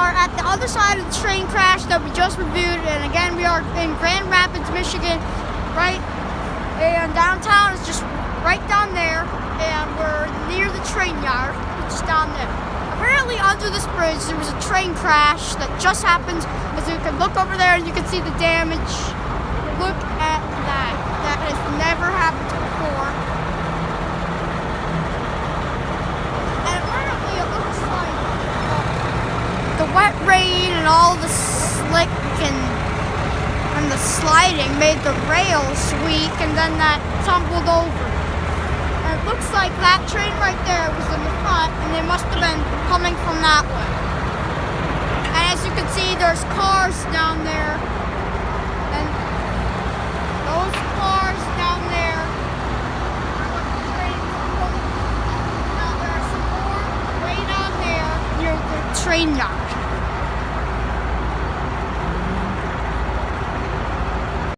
are at the other side of the train crash that we just reviewed, and again, we are in Grand Rapids, Michigan, right? And downtown is just right down there, and we're near the train yard, which is down there. Apparently, under this bridge, there was a train crash that just happened. As you can look over there, and you can see the damage. Look at that. That has never happened before. And apparently, it looks like the wet rain and all the slick and the sliding made the rails weak, and then that tumbled over. And it looks like that train right there was in the front, and they must have been coming from that way. And as you can see, there's cars down there, and those cars down there are what the train's going. Now there's some more way down there near the train yard.